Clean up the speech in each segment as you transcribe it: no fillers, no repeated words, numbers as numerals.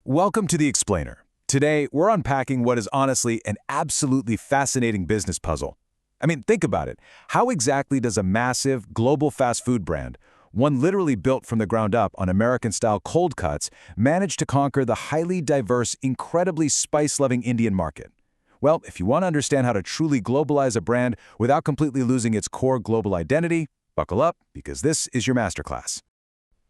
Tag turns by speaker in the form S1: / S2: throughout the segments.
S1: Welcome to The Explainer. Today, we're unpacking what is honestly an absolutely fascinating business puzzle. I mean, think about it. How exactly does a massive, global fast food brand, one literally built from the ground up on American-style cold cuts, manage to conquer the highly diverse, incredibly spice-loving Indian market? Well, if you want to understand how to truly globalize a brand without completely losing its core global identity, buckle up, because this is your masterclass.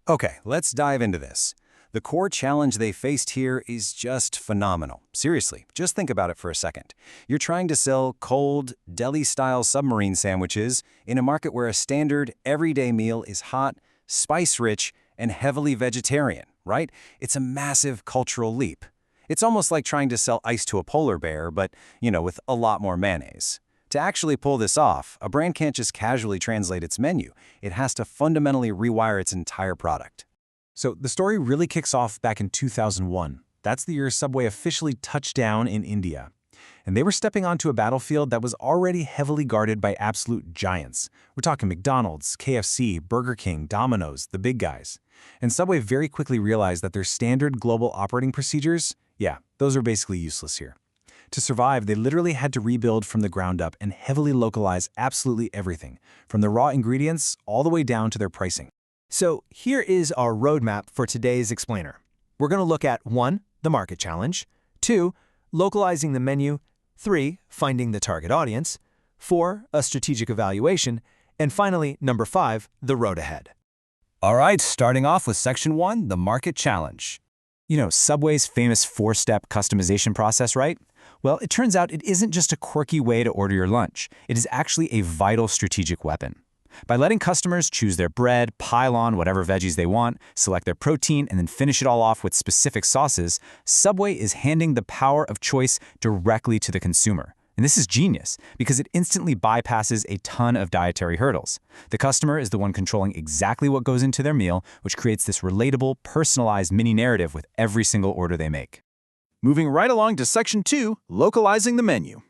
S2: Okay, let's dive into this. The core challenge they faced here is just phenomenal. Seriously, just think about it for a second. You're trying to sell cold, deli-style submarine sandwiches in a market where a standard, everyday meal is hot, spice-rich, and heavily vegetarian, right? It's a massive cultural leap. It's almost like trying to sell ice to a polar bear, but, with a lot more mayonnaise. To actually pull this off, a brand can't just casually translate its menu. It has to fundamentally rewire its entire product.
S3: So the story really kicks off back in 2001. That's the year Subway officially touched down in India. And they were stepping onto a battlefield that was already heavily guarded by absolute giants. We're talking McDonald's, KFC, Burger King, Domino's, the big guys. And Subway very quickly realized that their standard global operating procedures, those are basically useless here. To survive, they literally had to rebuild from the ground up and heavily localize absolutely everything, from the raw ingredients all the way down to their pricing.
S4: So here is our roadmap for today's explainer. We're going to look at 1. The market challenge, 2. Localizing the menu, 3. Finding the target audience, 4. A strategic evaluation, and finally, number 5, the road ahead.
S2: All right, starting off with Section 1, the market challenge.
S3: Subway's famous 4-step customization process, right? Well, it turns out it isn't just a quirky way to order your lunch. It is actually a vital strategic weapon. By letting customers choose their bread, pile on whatever veggies they want, select their protein, and then finish it all off with specific sauces, Subway is handing the power of choice directly to the consumer. And this is genius, because it instantly bypasses a ton of dietary hurdles. The customer is the one controlling exactly what goes into their meal, which creates this relatable, personalized mini-narrative with every single order they make.
S1: Moving right along to Section 2, localizing the menu.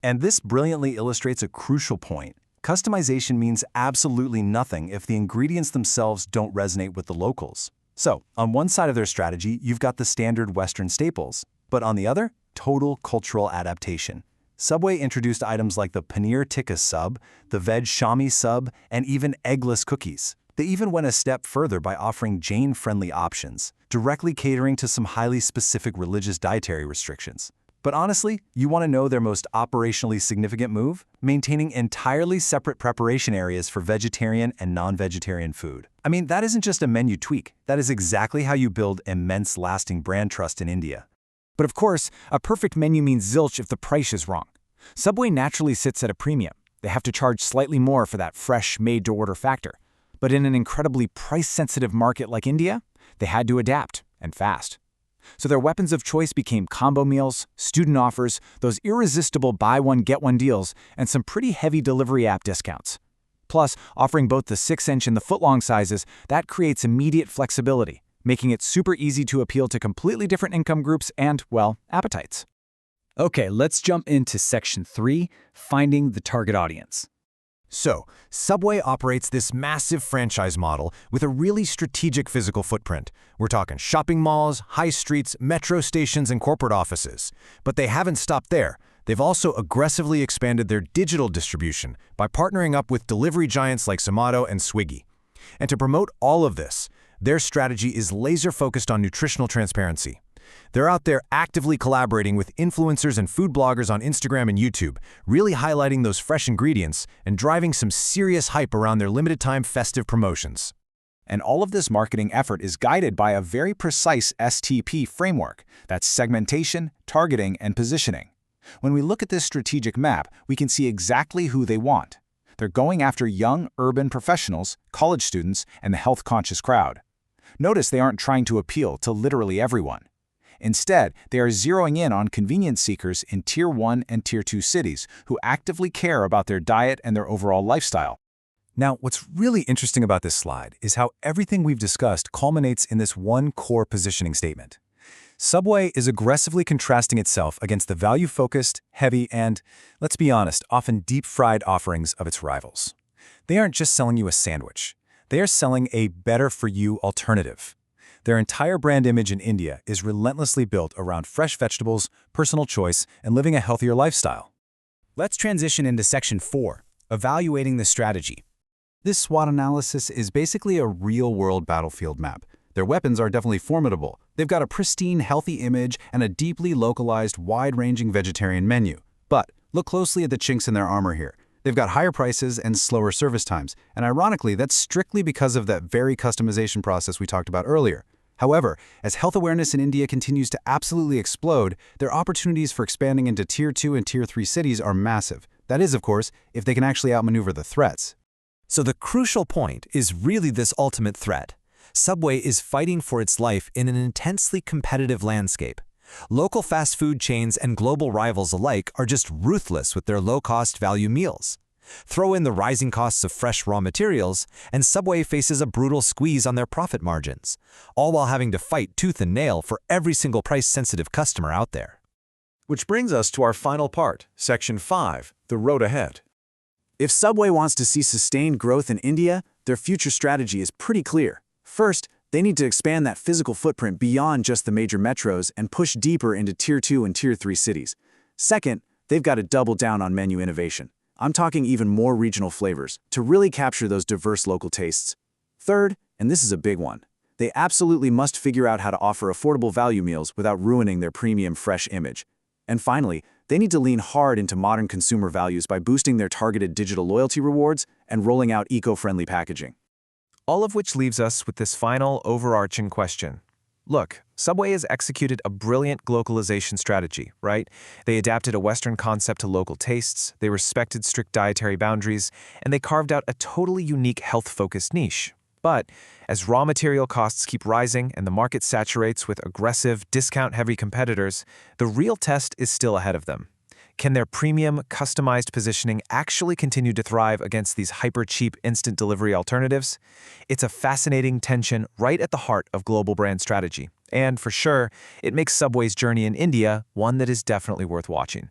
S1: And this brilliantly illustrates a crucial point. Customization means absolutely nothing if the ingredients themselves don't resonate with the locals. So, on one side of their strategy, you've got the standard Western staples, but on the other, total cultural adaptation. Subway introduced items like the paneer tikka sub, the veg shami sub, and even eggless cookies. They even went a step further by offering Jain-friendly options, directly catering to some highly specific religious dietary restrictions. But honestly, you want to know their most operationally significant move? Maintaining entirely separate preparation areas for vegetarian and non-vegetarian food. I mean, that isn't just a menu tweak. That is exactly how you build immense lasting brand trust in India.
S3: But of course, a perfect menu means zilch if the price is wrong. Subway naturally sits at a premium. They have to charge slightly more for that fresh, made-to-order factor. But in an incredibly price-sensitive market like India, they had to adapt, and fast. So their weapons of choice became combo meals, student offers, those irresistible buy-one-get-one deals, and some pretty heavy delivery app discounts. Plus, offering both the 6-inch and the foot-long sizes, that creates immediate flexibility, making it super easy to appeal to completely different income groups and, well, appetites.
S2: Okay, let's jump into Section 3, finding the target audience.
S4: So, Subway operates this massive franchise model with a really strategic physical footprint. We're talking shopping malls, high streets, metro stations, and corporate offices. But they haven't stopped there. They've also aggressively expanded their digital distribution by partnering up with delivery giants like Zomato and Swiggy. And to promote all of this, their strategy is laser-focused on nutritional transparency. They're out there actively collaborating with influencers and food bloggers on Instagram and YouTube, really highlighting those fresh ingredients and driving some serious hype around their limited-time festive promotions.
S3: And all of this marketing effort is guided by a very precise STP framework. That's segmentation, targeting, and positioning. When we look at this strategic map, we can see exactly who they want. They're going after young, urban professionals, college students, and the health-conscious crowd. Notice they aren't trying to appeal to literally everyone. Instead, they are zeroing in on convenience seekers in Tier 1 and Tier 2 cities who actively care about their diet and their overall lifestyle.
S1: Now, what's really interesting about this slide is how everything we've discussed culminates in this one core positioning statement. Subway is aggressively contrasting itself against the value-focused, heavy, and, let's be honest, often deep-fried offerings of its rivals. They aren't just selling you a sandwich. They are selling a better-for-you alternative. Their entire brand image in India is relentlessly built around fresh vegetables, personal choice, and living a healthier lifestyle.
S3: Let's transition into Section 4, Evaluating the Strategy. This SWOT analysis is basically a real-world battlefield map. Their weapons are definitely formidable. They've got a pristine, healthy image and a deeply localized, wide-ranging vegetarian menu. But look closely at the chinks in their armor here. They've got higher prices and slower service times, and ironically, that's strictly because of that very customization process we talked about earlier. However, as health awareness in India continues to absolutely explode, their opportunities for expanding into Tier 2 and Tier 3 cities are massive. That is, of course, if they can actually outmaneuver the threats.
S5: So the crucial point is really this ultimate threat. Subway is fighting for its life in an intensely competitive landscape. Local fast food chains and global rivals alike are just ruthless with their low-cost value meals. Throw in the rising costs of fresh raw materials, and Subway faces a brutal squeeze on their profit margins, all while having to fight tooth and nail for every single price-sensitive customer out there.
S1: Which brings us to our final part, Section 5, the road ahead. If Subway wants to see sustained growth in India, their future strategy is pretty clear. First, they need to expand that physical footprint beyond just the major metros and push deeper into Tier 2 and Tier 3 cities. Second, they've got to double down on menu innovation. I'm talking even more regional flavors to really capture those diverse local tastes. Third, and this is a big one, they absolutely must figure out how to offer affordable value meals without ruining their premium fresh image. And finally, they need to lean hard into modern consumer values by boosting their targeted digital loyalty rewards and rolling out eco-friendly packaging.
S6: All of which leaves us with this final overarching question. Look, Subway has executed a brilliant globalization strategy, right? They adapted a Western concept to local tastes, they respected strict dietary boundaries, and they carved out a totally unique health-focused niche. But as raw material costs keep rising and the market saturates with aggressive, discount-heavy competitors, the real test is still ahead of them. Can their premium, customized positioning actually continue to thrive against these hyper-cheap instant delivery alternatives? It's a fascinating tension right at the heart of global brand strategy. And for sure, it makes Subway's journey in India one that is definitely worth watching.